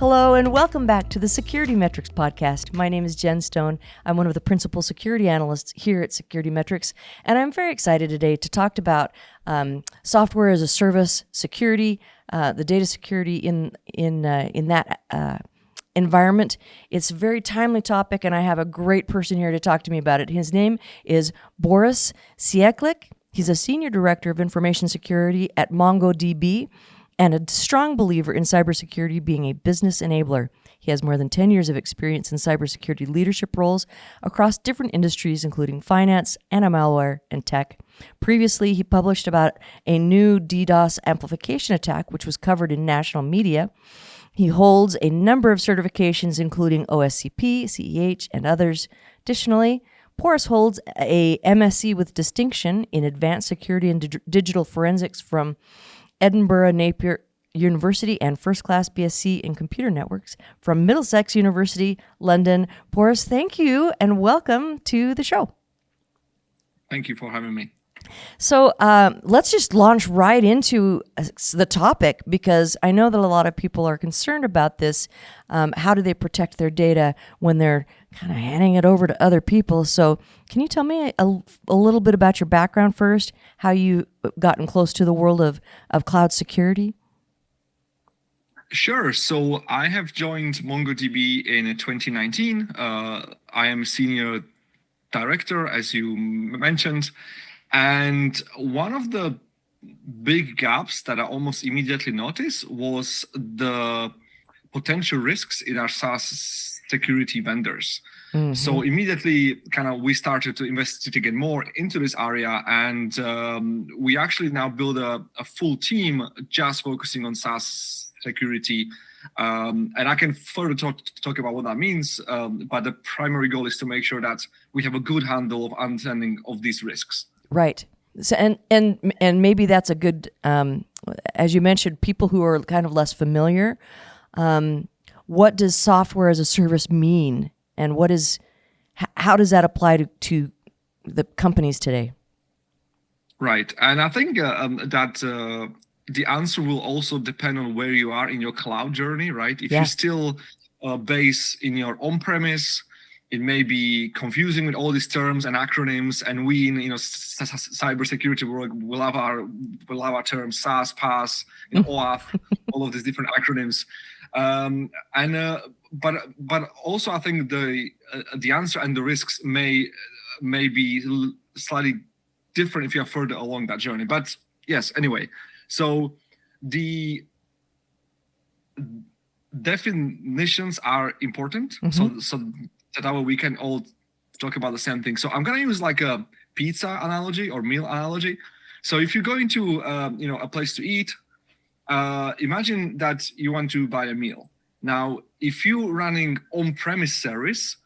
Hello and welcome back to the SecurityMetrics podcast. My name is Jen Stone. I'm one of the principal security analysts here at SecurityMetrics, and I'm very excited today to talk about software as a service security, the data security in that environment. It's a very timely topic, and I have a great person here to talk to me about it. His name is Boris Sieklik. He's a senior director of information security at MongoDB, and a strong believer in cybersecurity being a business enabler. He has more than 10 years of experience in cybersecurity leadership roles across different industries, including finance, anti-malware, and tech. Previously, he published about a new DDoS amplification attack, which was covered in national media. He holds a number of certifications, including OSCP, CEH, and others. Additionally, Boris holds a MSc with distinction in advanced security and digital forensics from Edinburgh Napier University and first-class BSc in computer networks from Middlesex University, London. Boris, thank you and welcome to the show. Thank you for having me. So let's just launch right into the topic, because I know that a lot of people are concerned about this. How do they protect their data when they're kind of handing it over to other people? So can you tell me a little bit about your background first, how you gotten close to the world of cloud security? Sure. So I have joined MongoDB in 2019. I am senior director, as you mentioned. And one of the big gaps that I almost immediately noticed was the potential risks in our SaaS security vendors. Mm-hmm. So immediately we started to investigate more into this area, and we actually now build a full team just focusing on SaaS security. And I can further talk about what that means, but the primary goal is to make sure that we have a good handle of understanding of these risks. Right. So, and maybe that's a good, as you mentioned, people who are kind of less familiar. What does software as a service mean, and how does that apply to the companies today? Right, and I think that the answer will also depend on where you are in your cloud journey. Right, if you still base in your on-premise, it may be confusing with all these terms and acronyms, and we in cybersecurity world will have our terms SaaS, PaaS, OAuth, all of these different acronyms, but also I think the answer and the risks may be slightly different if you're further along that journey. But yes, anyway, so the definitions are important. Mm-hmm. So that way we can all talk about the same thing. So I'm going to use like a pizza analogy or meal analogy. So if you're going to a place to eat, imagine that you want to buy a meal. Now, if you're running on-premise service,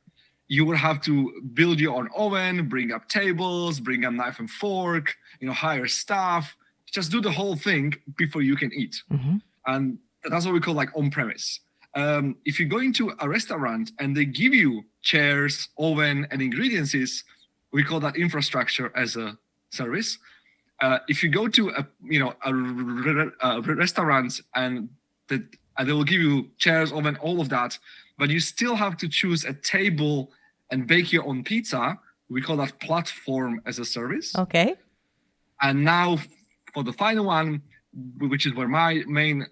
you will have to build your own oven, bring up tables, bring up knife and fork, hire staff, just do the whole thing before you can eat. Mm-hmm. And that's what we call like on-premise. If you go into a restaurant and they give you chairs, oven, and ingredients, we call that infrastructure as a service. If you go to a restaurant and they will give you chairs, oven, all of that, but you still have to choose a table and bake your own pizza, we call that platform as a service. Okay. And now for the final one, which is where my main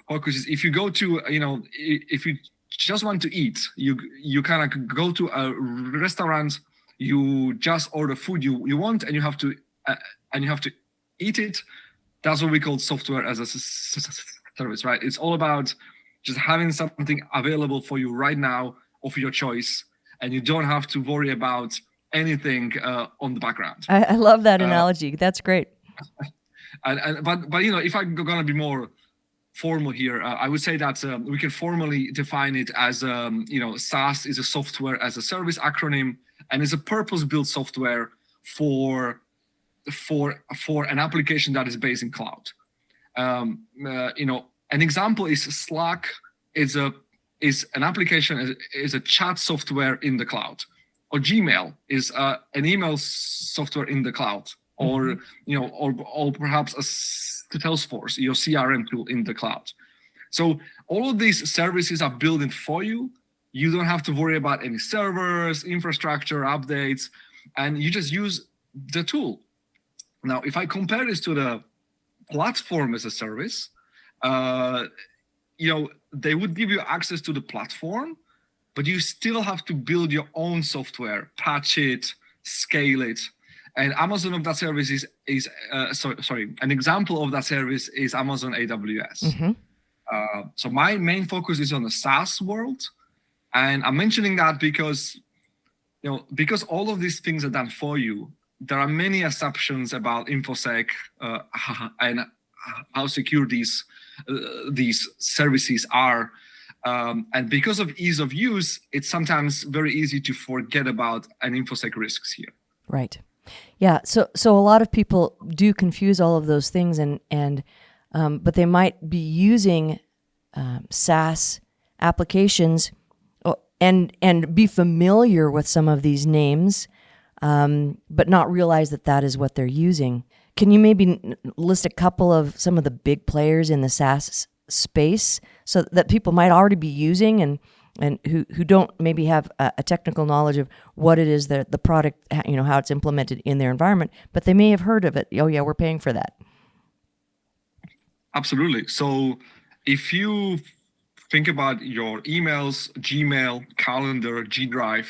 focus is, if you go to, if you just want to eat, you kind of go to a restaurant, you just order food you want, and you have to eat it. That's what we call software as a service, right? It's all about just having something available for you right now of your choice, and you don't have to worry about anything on the background. I love that analogy. That's great. But if I'm gonna be more formal here, I would say that we can formally define it as SaaS is a software as a service acronym, and is a purpose-built software for an application that is based in cloud. An example is Slack is an application, is a chat software in the cloud, or Gmail is an email software in the cloud, or perhaps a Salesforce, your CRM tool in the cloud. So all of these services are built for you. You don't have to worry about any servers, infrastructure, updates, and you just use the tool. Now, if I compare this to the platform as a service, they would give you access to the platform, but you still have to build your own software, patch it, scale it. And Amazon of that service is an example of that service is Amazon AWS. So my main focus is on the SaaS world. And I'm mentioning that because all of these things are done for you, there are many assumptions about InfoSec and how secure these services are. And because of ease of use, it's sometimes very easy to forget about an InfoSec risks here. Right. Yeah. So a lot of people do confuse all of those things, but they might be using SaaS applications and be familiar with some of these names, but not realize that is what they're using. Can you maybe list a couple of some of the big players in the SaaS space so that people might already be using and who don't maybe have a technical knowledge of what it is that the product, how it's implemented in their environment, but they may have heard of it. Oh yeah, we're paying for that. Absolutely. So if you think about your emails, Gmail, Calendar, G Drive,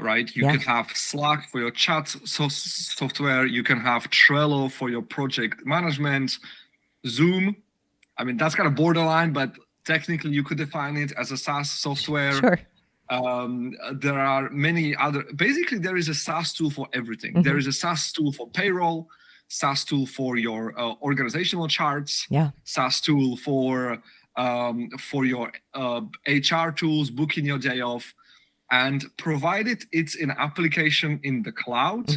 right? You can have Slack for your chat software. You can have Trello for your project management, Zoom. I mean, that's kind of borderline, but technically you could define it as a SaaS software. Sure. There are many other, basically there is a SaaS tool for everything. There is a SaaS tool for payroll, SaaS tool for your organizational charts, SaaS tool for your HR tools, booking your day off, and provided it's an application in the cloud,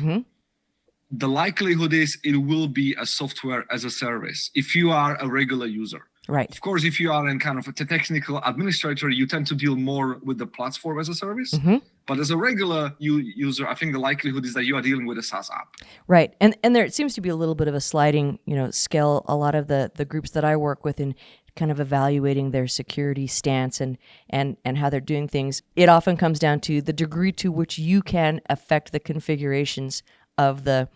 the likelihood is it will be a software as a service if you are a regular user. Right. Of course, if you are a kind of a technical administrator, you tend to deal more with the platform as a service. But as a regular user, I think the likelihood is that you are dealing with a SaaS app. Right. And there seems to be a little bit of a sliding, scale. A lot of the groups that I work with in kind of evaluating their security stance and how they're doing things, it often comes down to the degree to which you can affect the configurations of the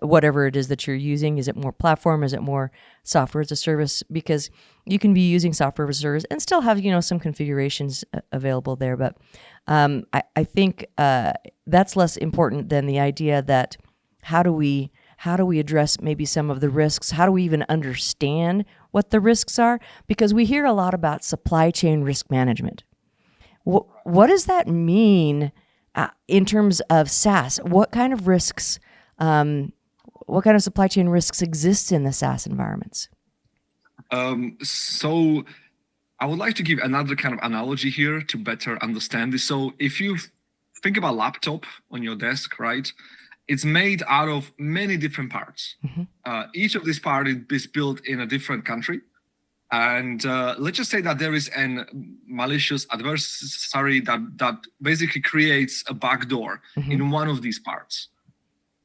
whatever it is that you're using. Is it more platform? Is it more software as a service? Because you can be using software as a service and still have, some configurations available there. But I think that's less important than the idea that how do we address maybe some of the risks? How do we even understand what the risks are? Because we hear a lot about supply chain risk management. What does that mean in terms of SaaS? What kind of risks, what kind of supply chain risks exist in the SaaS environments? So I would like to give another kind of analogy here to better understand this. So if you think about a laptop on your desk, right? It's made out of many different parts. Each of these parts is built in a different country. And let's just say that there is a malicious adversary that basically creates a backdoor in one of these parts.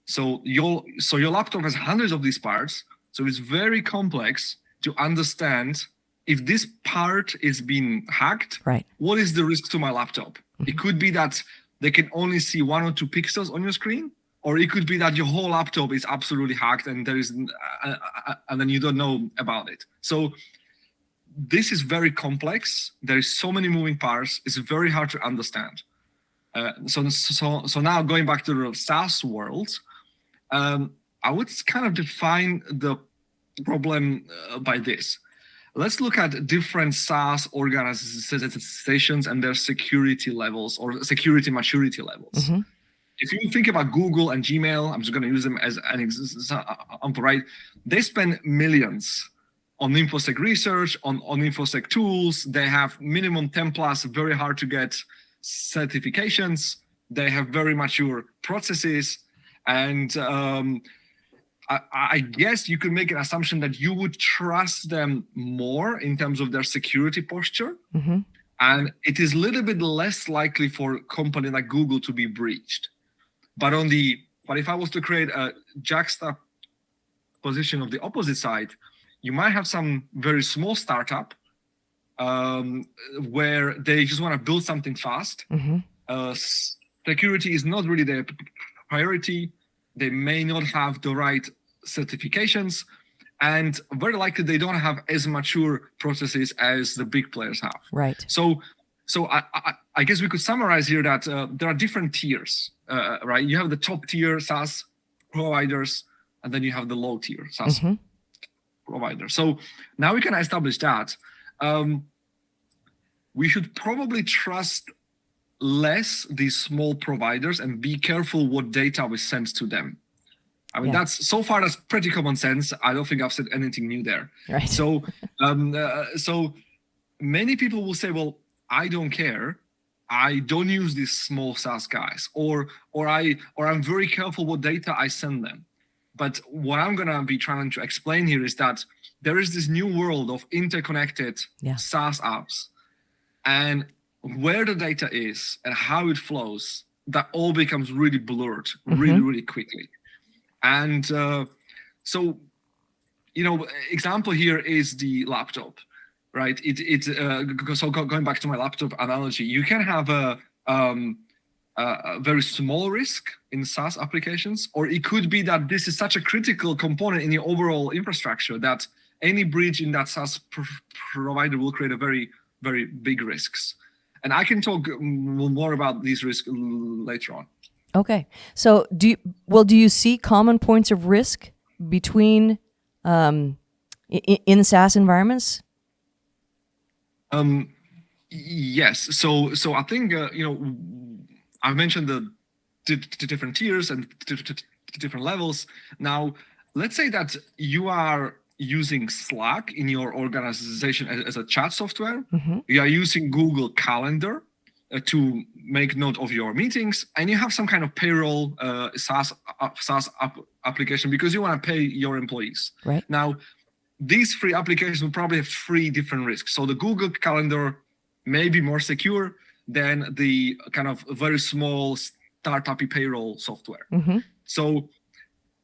So your laptop has hundreds of these parts. So it's very complex to understand if this part is being hacked, right? What is the risk to my laptop? It could be that they can only see 1 or 2 pixels on your screen, or it could be that your whole laptop is absolutely hacked and and then you don't know about it. So this is very complex. There is so many moving parts. It's very hard to understand. So now going back to the SaaS world, I would kind of define the problem by this. Let's look at different SaaS organizations and their security levels or security maturity levels. If you think about Google and Gmail, I'm just going to use them as an example, right? They spend millions on InfoSec research, on InfoSec tools. They have minimum 10 plus, very hard to get certifications. They have very mature processes. And I guess you could make an assumption that you would trust them more in terms of their security posture. And it is a little bit less likely for a company like Google to be breached. But if I was to create a juxtaposition of the opposite side, you might have some very small startup where they just want to build something fast. Security is not really their priority. They may not have the right certifications, and very likely they don't have as mature processes as the big players have. Right. So I guess we could summarize here that there are different tiers, right? You have the top tier SaaS providers, and then you have the low tier SaaS providers. So now we can establish that we should probably trust less these small providers and be careful what data we send to them. I mean, that's pretty common sense. I don't think I've said anything new there. Right. So, so many people will say, well, I don't care. I don't use these small SaaS guys, or I'm very careful what data I send them. But what I'm gonna be trying to explain here is that there is this new world of interconnected SaaS apps, and where the data is and how it flows, that all becomes really blurred really quickly. And so, example here is the laptop, right? So going back to my laptop analogy, you can have a very small risk in SaaS applications, or it could be that this is such a critical component in your overall infrastructure that any breach in that SaaS provider will create a very, very big risks. And I can talk more about these risks later on. Okay. So do you see common points of risk between in SaaS environments? Yes. So I think I've mentioned the different tiers and different levels. Now, let's say that you are using Slack in your organization as a chat software. You are using Google Calendar to make note of your meetings, and you have some kind of payroll SaaS application because you want to pay your employees. Right. Now, these three applications will probably have three different risks. So the Google Calendar may be more secure than the kind of very small startup payroll software. So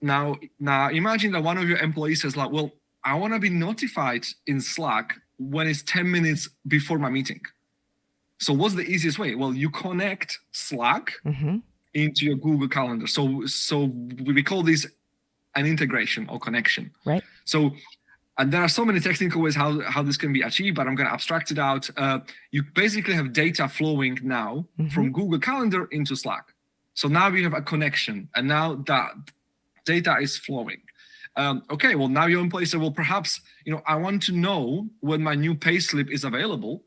now imagine that one of your employees says like, well, I want to be notified in Slack when it's 10 minutes before my meeting. So what's the easiest way? Well, you connect Slack into your Google Calendar. So we call this an integration or connection. Right. So, and there are so many technical ways how this can be achieved, but I'm going to abstract it out. You basically have data flowing now from Google Calendar into Slack. So now we have a connection, and now that data is flowing. Okay, well, now your employee said, well, perhaps, I want to know when my new payslip is available.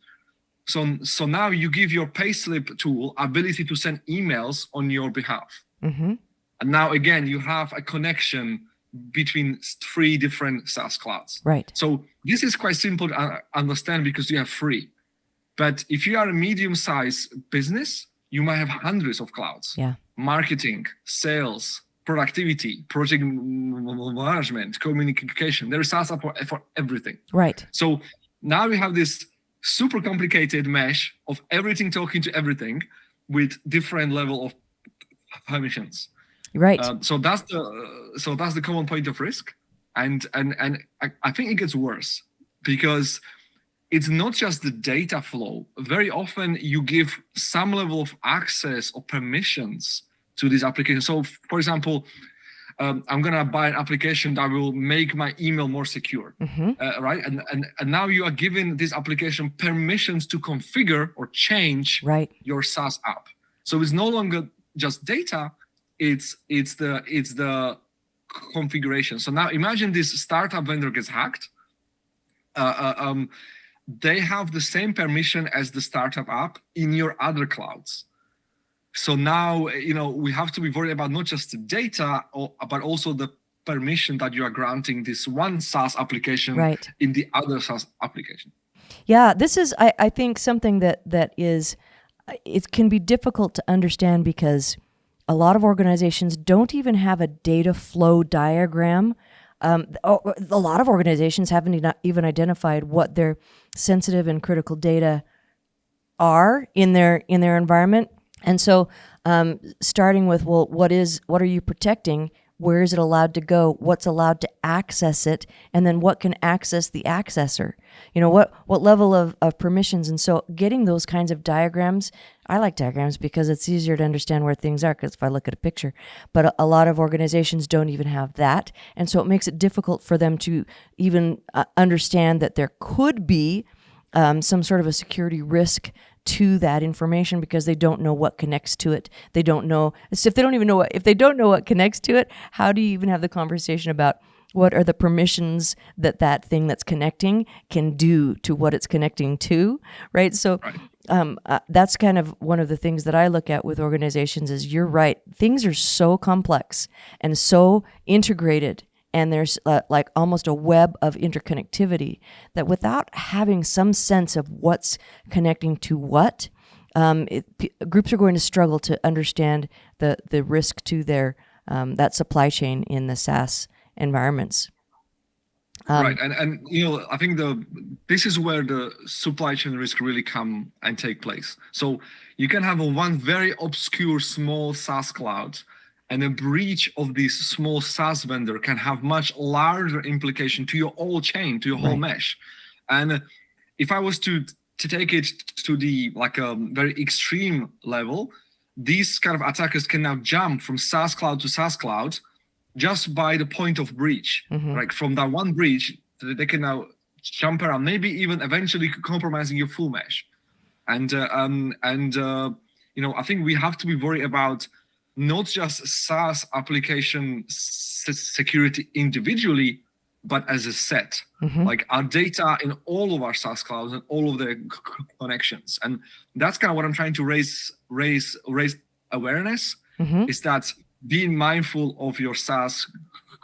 So now you give your payslip tool ability to send emails on your behalf. And now, again, you have a connection between three different SaaS clouds. Right. So this is quite simple to understand because you have three. But if you are a medium-sized business, you might have hundreds of clouds. Yeah. Marketing, sales, productivity, project management, communication. There is SaaS for everything. Right. So now we have this super complicated mesh of everything talking to everything with different level of permissions. Right. So that's the common point of risk, and I think it gets worse because it's not just the data flow. Very often you give some level of access or permissions to these applications. So, for example, I'm gonna buy an application that will make my email more secure, right? And now you are giving this application permissions to configure or change your SaaS app. So it's no longer just data; it's the configuration. So now imagine this startup vendor gets hacked. They have the same permission as the startup app in your other clouds. So now, we have to be worried about not just the data, but also the permission that you are granting this one SaaS application in the other SaaS application. Yeah, this is, I think, something that is, it can be difficult to understand because a lot of organizations don't even have a data flow diagram. A lot of organizations haven't even identified what their sensitive and critical data are in their environment. And so starting with, well, what are you protecting? where is it allowed to go, what's allowed to access it, and then what can access the accessor. What level of permissions. And so getting those kinds of diagrams, I like diagrams because it's easier to understand where things are, because if I look at a picture. But a lot of organizations don't even have that. And so it makes it difficult for them to even understand that there could be some sort of a security risk to that information, because they don't know what connects to it. They don't know. If they don't know what connects to it, how do you even have the conversation about what are the permissions that thing that's connecting can do to what it's connecting to, right? So that's kind of one of the things that I look at with organizations is, you're right, things are so complex and so integrated, and there's like almost a web of interconnectivity, that without having some sense of what's connecting to what, groups are going to struggle to understand the risk to their that supply chain in the SaaS environments. Right, and I think this is where the supply chain risk really come and take place. So you can have one very obscure small SaaS cloud, and a breach of this small SaaS vendor can have much larger implication to your whole chain, to your whole mesh. And if I was to take it to the very extreme level, these kind of attackers can now jump from SaaS cloud to SaaS cloud just by the point of breach. Like from that one breach, they can now jump around, maybe even eventually compromising your full mesh. And I think we have to be worried about not just SaaS application security individually, but as a set. Like our data in all of our SaaS clouds and all of their connections. And that's kind of what I'm trying to raise awareness, is that being mindful of your SaaS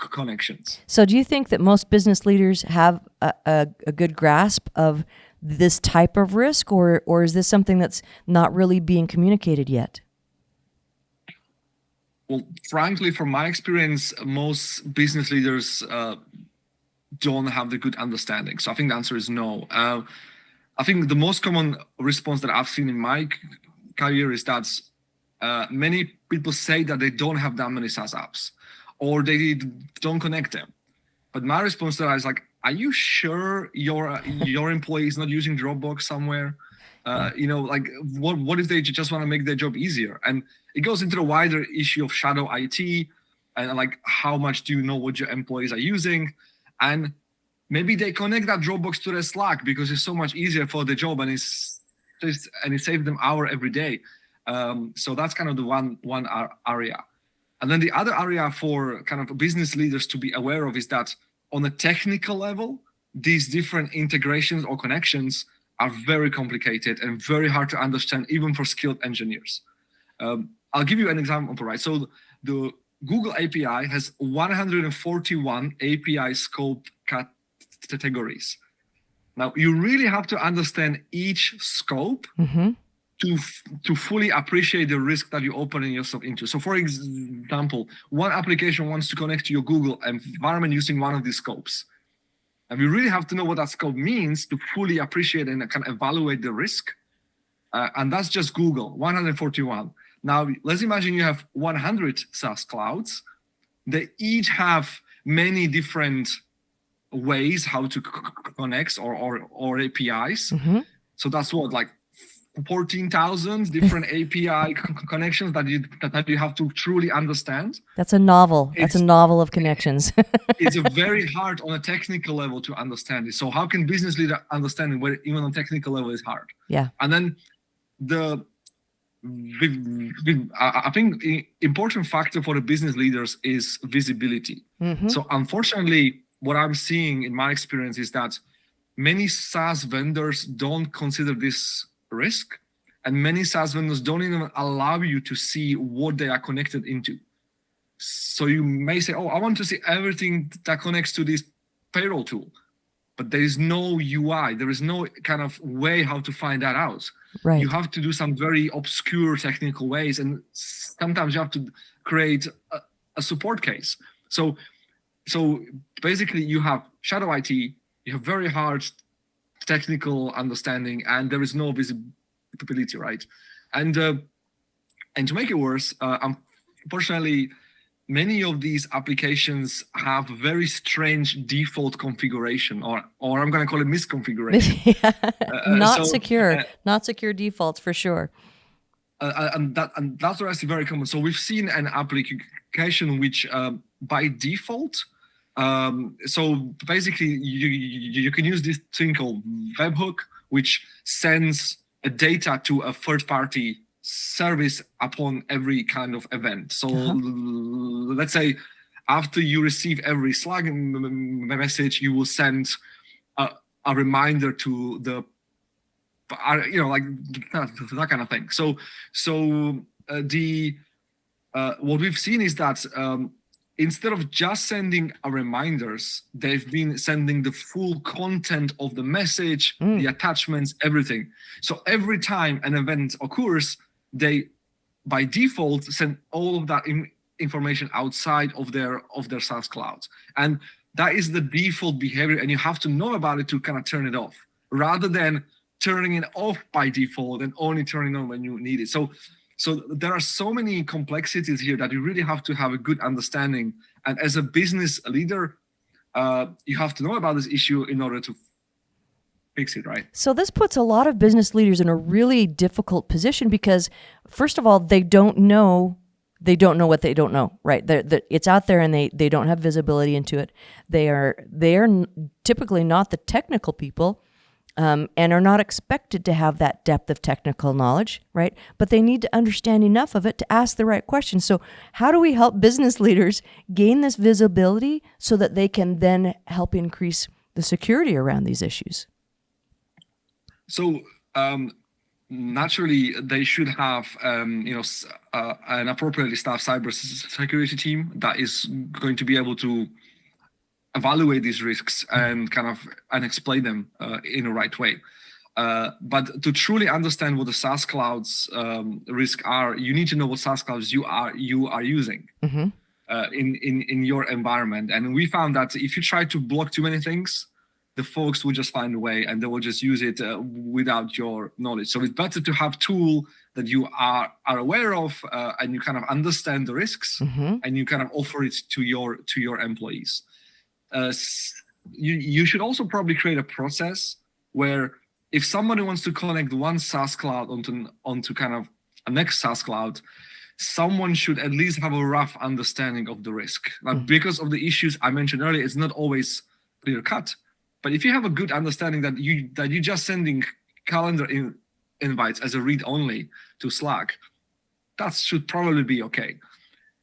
connections. So do you think that most business leaders have a good grasp of this type of risk, or is this something that's not really being communicated yet? Well, frankly, from my experience, most business leaders don't have the good understanding. So I think the answer is no. I think the most common response that I've seen in my career is that many people say that they don't have that many SaaS apps, or they don't connect them. But my response to that is like, are you sure your employee is not using Dropbox somewhere? What if they just want to make their job easier? And it goes into the wider issue of shadow IT, and like, how much do you know what your employees are using? And maybe they connect that Dropbox to their Slack because it's so much easier for the job, and it saves them hour every day. So that's kind of the one area. And then the other area for kind of business leaders to be aware of is that on a technical level, these different integrations or connections are very complicated and very hard to understand, even for skilled engineers. I'll give you an example, right? So the Google API has 141 API scope categories. Now, you really have to understand each scope to fully appreciate the risk that you're opening yourself into. So for example, one application wants to connect to your Google environment using one of these scopes. And we really have to know what that scope means to fully appreciate and kind of evaluate the risk. And that's just Google, 141. Now, let's imagine you have 100 SaaS clouds. They each have many different ways how to connect or APIs. So that's what, like 14,000 different API connections that you have to truly understand. That's a novel. That's a novel of connections. It's a very hard on a technical level to understand it. So how can business leader understand it when even on technical level is hard? Yeah. And then I think the important factor for the business leaders is visibility. So unfortunately, what I'm seeing in my experience is that many SaaS vendors don't consider this risk, and many SaaS vendors don't even allow you to see what they are connected into. So you may say, oh, I want to see everything that connects to this payroll tool, but there is no UI. There is no kind of way how to find that out. Right. You have to do some very obscure technical ways, and sometimes you have to create a support case. So basically you have shadow IT, you have very hard technical understanding, and there is no visibility, right? And to make it worse, unfortunately, many of these applications have very strange default configuration, or I'm going to call it misconfiguration. Not secure defaults for sure. And that's actually very common. So we've seen an application which by default, so basically you can use this thing called webhook, which sends a data to a third-party service upon every kind of event. So let's say after you receive every Slack message, you will send a reminder to the, like that kind of thing. So what we've seen is that instead of just sending reminders, they've been sending the full content of the message, the attachments, everything. So every time an event occurs, they by default send all of that information outside of their SaaS clouds. And that is the default behavior, and you have to know about it to kind of turn it off, rather than turning it off by default and only turning it on when you need it. So there are so many complexities here that you really have to have a good understanding. And as a business leader, you have to know about this issue in order to fix it, right? So this puts a lot of business leaders in a really difficult position because, first of all, they don't know what they don't know, right? It's out there and they don't have visibility into it. They are typically not the technical people, and are not expected to have that depth of technical knowledge, right? But they need to understand enough of it to ask the right questions. So how do we help business leaders gain this visibility so that they can then help increase the security around these issues? So naturally, they should have an appropriately staffed cybersecurity team that is going to be able to evaluate these risks and explain them in the right way. But to truly understand what the SaaS clouds risks are, you need to know what SaaS clouds you are using in your environment. And we found that if you try to block too many things, the folks will just find a way and they will just use it without your knowledge. So it's better to have tool that you are aware of and you kind of understand the risks and you kind of offer it to your employees. You should also probably create a process where if somebody wants to connect one SaaS cloud onto kind of a next SaaS cloud, someone should at least have a rough understanding of the risk. Because of the issues I mentioned earlier, it's not always clear cut. But if you have a good understanding that you're just sending calendar invites as a read only to Slack, that should probably be okay.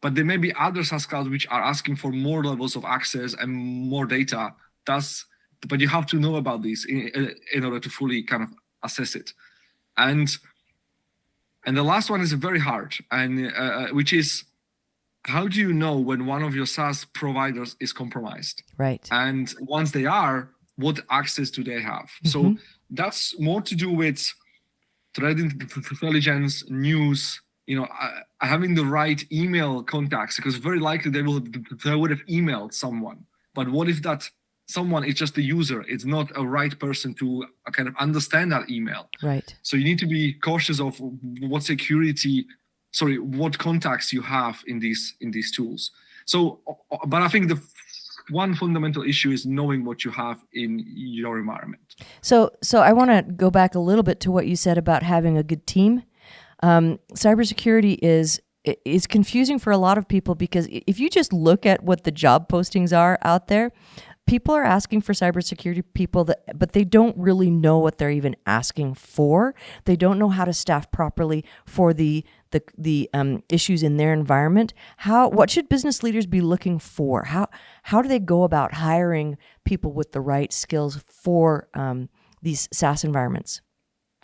But there may be other SaaS clouds which are asking for more levels of access and more data. But you have to know about these in order to fully kind of assess it. And the last one is very hard, and which is, how do you know when one of your SaaS providers is compromised? Right. And once they are, what access do they have? So that's more to do with threat intelligence, news, having the right email contacts, because very likely they would have emailed someone. But what if that someone is just the user? It's not a right person to kind of understand that email. Right. So you need to be cautious of what contacts you have in these tools. So, but I think the one fundamental issue is knowing what you have in your environment. So I want to go back a little bit to what you said about having a good team. Cybersecurity is confusing for a lot of people because if you just look at what the job postings are out there, people are asking for cybersecurity people, but they don't really know what they're even asking for. They don't know how to staff properly for the issues in their environment. What should business leaders be looking for? How do they go about hiring people with the right skills for these SaaS environments?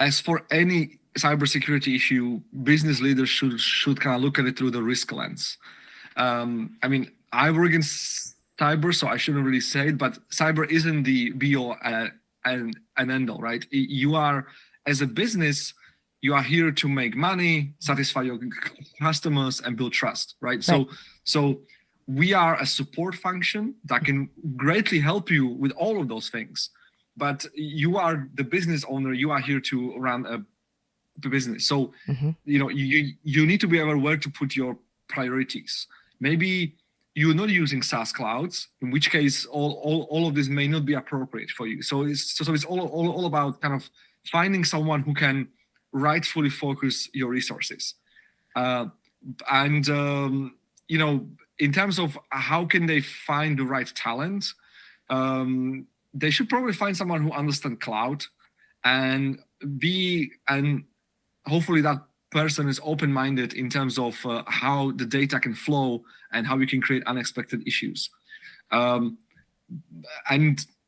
As for any cybersecurity issue, business leaders should kind of look at it through the risk lens. I work in cyber, so I shouldn't really say it, but cyber isn't the be-all and end-all, right? You are, as a business, you are here to make money, satisfy your customers, and build trust, right? So we are a support function that can greatly help you with all of those things. But you are the business owner. You are here to run a business. So you need to be aware where to put your priorities. Maybe you're not using SaaS clouds, in which case all of this may not be appropriate for you. So it's all about kind of finding someone who can rightfully focus your resources. And in terms of how can they find the right talent, they should probably find someone who understands cloud and hopefully that person is open-minded in terms of how the data can flow and how we can create unexpected issues. And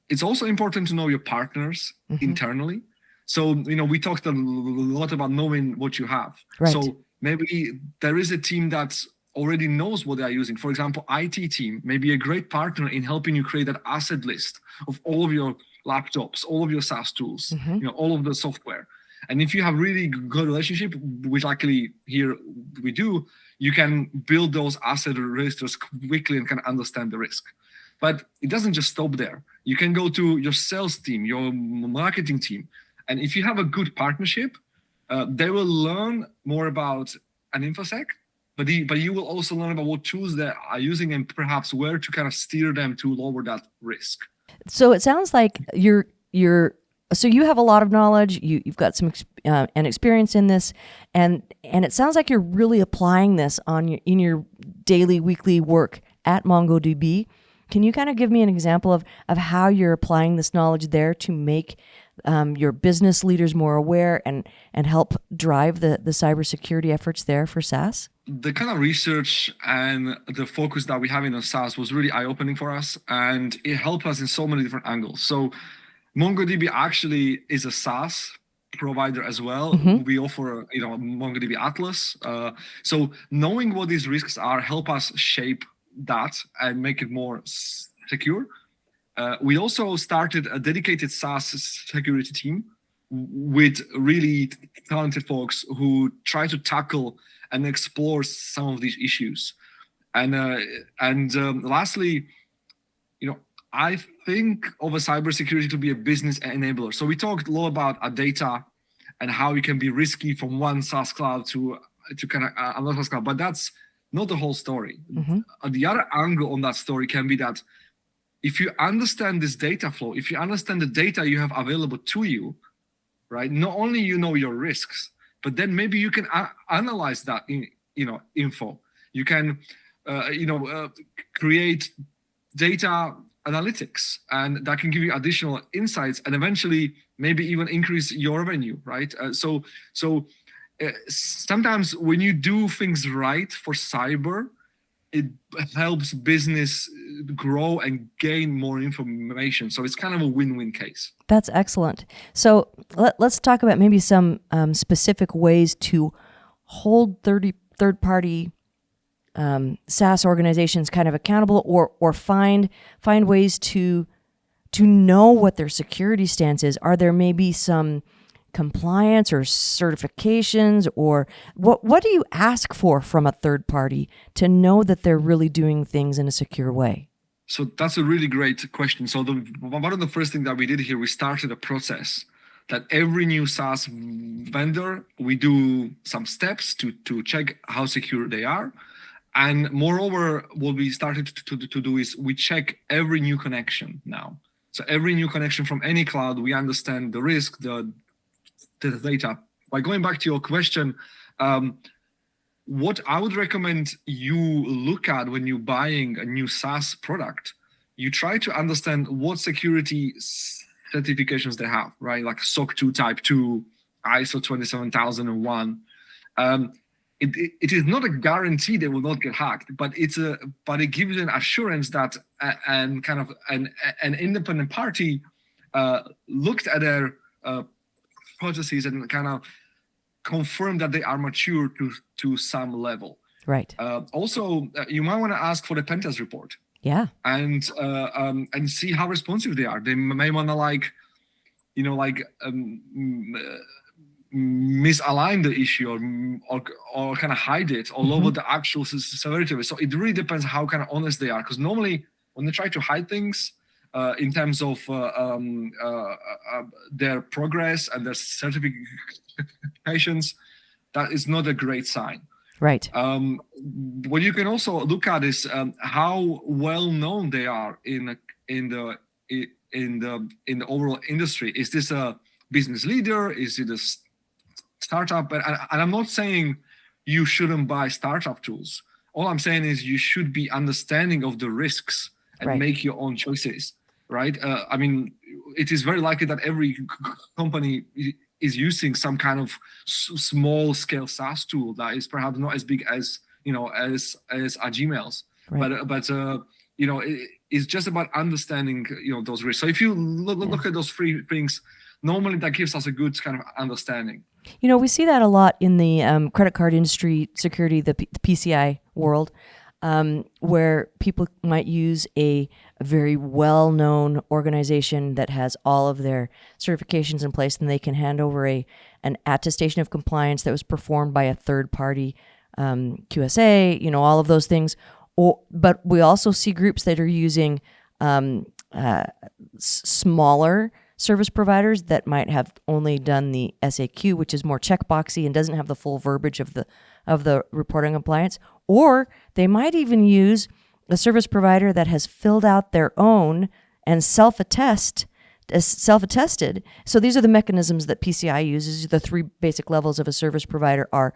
it's also important to know your partners internally. So, we talked a lot about knowing what you have. Right. So maybe there is a team that already knows what they are using. For example, IT team may be a great partner in helping you create that asset list of all of your laptops, all of your SaaS tools, all of the software. And if you have really good relationship, which luckily here we do, you can build those asset registers quickly and can understand the risk. But it doesn't just stop there. You can go to your sales team, your marketing team. And if you have a good partnership, they will learn more about an InfoSec, but you will also learn about what tools they are using and perhaps where to kind of steer them to lower that risk. So it sounds like so you have a lot of knowledge. You've got some and experience in this, and it sounds like you're really applying this in your daily, weekly work at MongoDB. Can you kind of give me an example of how you're applying this knowledge there to make your business leaders more aware and help drive the cybersecurity efforts there for SaaS? The kind of research and the focus that we have in SaaS was really eye-opening for us, and it helped us in so many different angles. So MongoDB actually is a SaaS provider as well. We offer, MongoDB Atlas. So knowing what these risks are help us shape that and make it more secure. We also started a dedicated SaaS security team with really talented folks who try to tackle and explore some of these issues. And lastly, I think of a cybersecurity to be a business enabler. So we talked a lot about our data and how it can be risky from one SaaS cloud to kind of another SaaS cloud, but that's not the whole story. The other angle on that story can be that if you understand this data flow, if you understand the data you have available to you, right? Not only you know your risks, but then maybe you can analyze that info. You can create data analytics, and that can give you additional insights and eventually maybe even increase your revenue, right? So sometimes when you do things right for cyber, it helps business grow and gain more information. So it's kind of a win-win case. That's excellent. So let's talk about maybe some specific ways to hold third-party SaaS organizations kind of accountable, or find ways to know what their security stance is. Are there maybe some compliance or certifications, or what do you ask for from a third party to know that they're really doing things in a secure way? So that's a really great question. So one of the first things that we did here, we started a process that every new SaaS vendor, we do some steps to check how secure they are. And moreover, what we started to do is we check every new connection now. So every new connection from any cloud, we understand the risk, the data. By going back to your question, what I would recommend you look at when you're buying a new SaaS product, you try to understand what security certifications they have, right? Like SOC 2 Type 2, ISO 27001. It is not a guarantee they will not get hacked, but it gives you an assurance that an independent party looked at their processes and kind of confirmed that they are mature to some level. Right. Also, you might want to ask for the pen test report. Yeah. And see how responsive they are. They may want to misalign the issue or kind of hide it or lower the actual severity of it. So it really depends how kind of honest they are. Because normally when they try to hide things in terms of their progress and their certifications, that is not a great sign. Right. What you can also look at is how well known they are in the overall industry. Is this a business leader? Is it a startup? And I'm not saying you shouldn't buy startup tools. All I'm saying is you should be understanding of the risks and make your own choices, right? I mean, it is very likely that every company is using some kind of small scale SaaS tool that is perhaps not as big as as our Gmails, but it's just about understanding those risks. So if you look at those three things, normally that gives us a good kind of understanding. We see that a lot in the credit card industry security, the PCI world, where people might use a very well-known organization that has all of their certifications in place, and they can hand over an attestation of compliance that was performed by a third-party QSA, all of those things. But we also see groups that are using smaller service providers that might have only done the SAQ, which is more checkboxy and doesn't have the full verbiage of the reporting compliance. Or they might even use a service provider that has filled out their own and self-attested. So these are the mechanisms that PCI uses. The three basic levels of a service provider are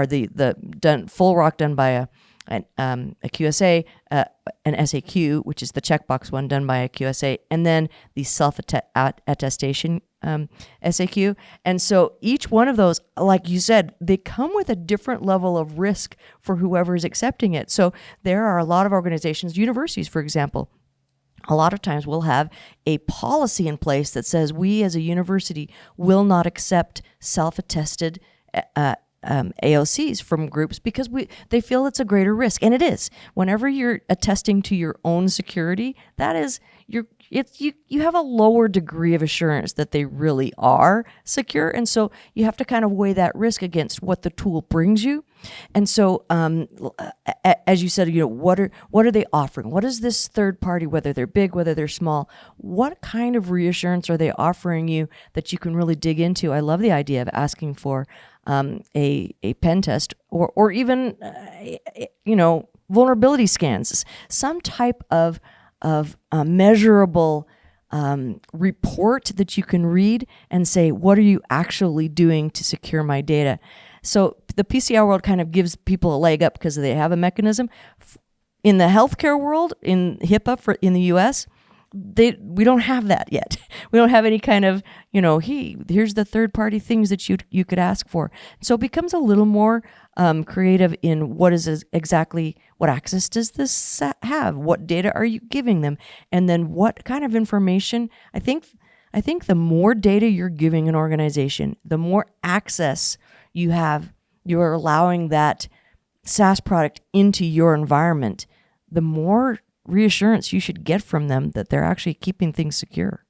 the full rock done by a QSA, an SAQ, which is the checkbox one done by a QSA, and then the self-attestation SAQ. And so each one of those, like you said, they come with a different level of risk for whoever is accepting it. So there are a lot of organizations, universities, for example, a lot of times we'll have a policy in place that says we as a university will not accept self-attested AOCs from groups because they feel it's a greater risk, and it is. Whenever you're attesting to your own security, that is you have a lower degree of assurance that they really are secure, and so you have to kind of weigh that risk against what the tool brings you. And so, as you said, what are they offering? What is this third party, whether they're big, whether they're small, what kind of reassurance are they offering you that you can really dig into? I love the idea of asking for a pen test or even vulnerability scans, some type of measurable report that you can read and say, what are you actually doing to secure my data? So the PCI world kind of gives people a leg up because they have a mechanism. In the healthcare world, in HIPAA in the US, we don't have that yet. We don't have any kind of, here's the third-party things that you could ask for. So it becomes a little more creative in what access does this have? What data are you giving them? And then what kind of information? I think the more data you're giving an organization, the more access you have, you're allowing that SaaS product into your environment, the more reassurance you should get from them that they're actually keeping things secure.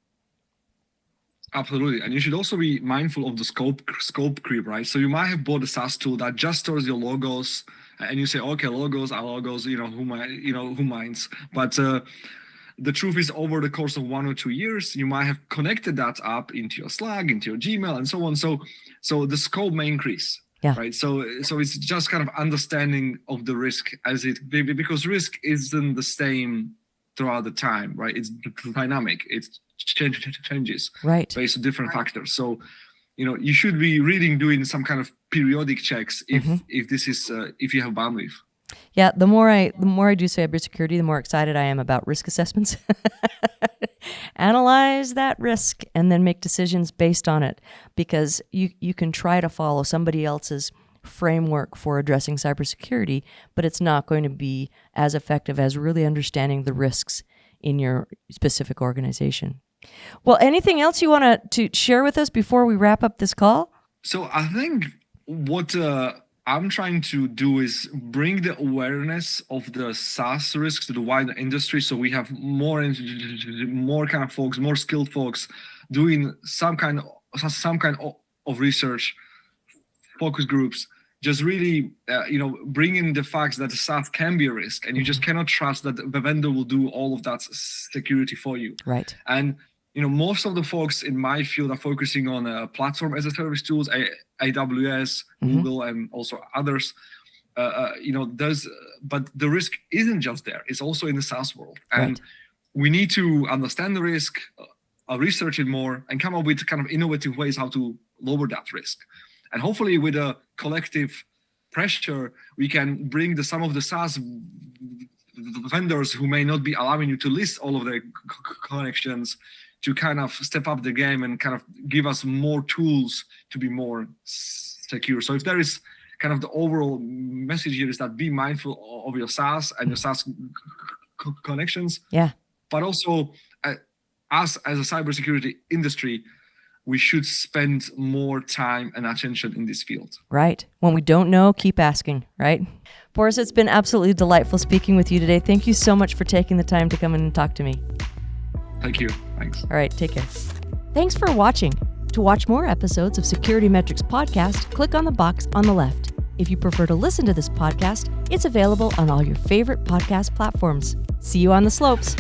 Absolutely. And you should also be mindful of the scope creep, right? So you might have bought a SaaS tool that just stores your logos, and you say, okay, logos are logos, who minds? But the truth is, over the course of 1 or 2 years, you might have connected that up into your Slack, into your Gmail, and so on. So the scope may increase. Yeah. Right. So it's just kind of understanding of the risk because risk isn't the same throughout the time, right? It's dynamic. It changes based on different factors. So, you should be doing some kind of periodic checks if this is if you have bandwidth. Yeah, the more I do cybersecurity, the more excited I am about risk assessments. Analyze that risk and then make decisions based on it, because you can try to follow somebody else's framework for addressing cybersecurity, but it's not going to be as effective as really understanding the risks in your specific organization. Well, anything else you want to share with us before we wrap up this call? So I think what I'm trying to do is bring the awareness of the SaaS risks to the wider industry, so we have more kind of folks, more skilled folks doing some kind of research, focus groups, just really bringing the facts that the SaaS can be a risk, and you just cannot trust that the vendor will do all of that security for you. Right. And most of the folks in my field are focusing on platform as a service tools, AWS, Google, and also others. but the risk isn't just there. It's also in the SaaS world. And Right. we need to understand the risk, research it more, and come up with kind of innovative ways how to lower that risk. And hopefully with a collective pressure, we can bring some of the SaaS vendors who may not be allowing you to list all of their connections to kind of step up the game and kind of give us more tools to be more secure. So if there is kind of the overall message here is that be mindful of your SaaS and your SaaS connections. Yeah. But also, us as a cybersecurity industry, we should spend more time and attention in this field. Right. When we don't know, keep asking, right? Boris, it's been absolutely delightful speaking with you today. Thank you so much for taking the time to come in and talk to me. Thank you. Thanks. All right, take care. Thanks for watching. To watch more episodes of SecurityMetrics podcast, click on the box on the left. If you prefer to listen to this podcast, it's available on all your favorite podcast platforms. See you on the slopes.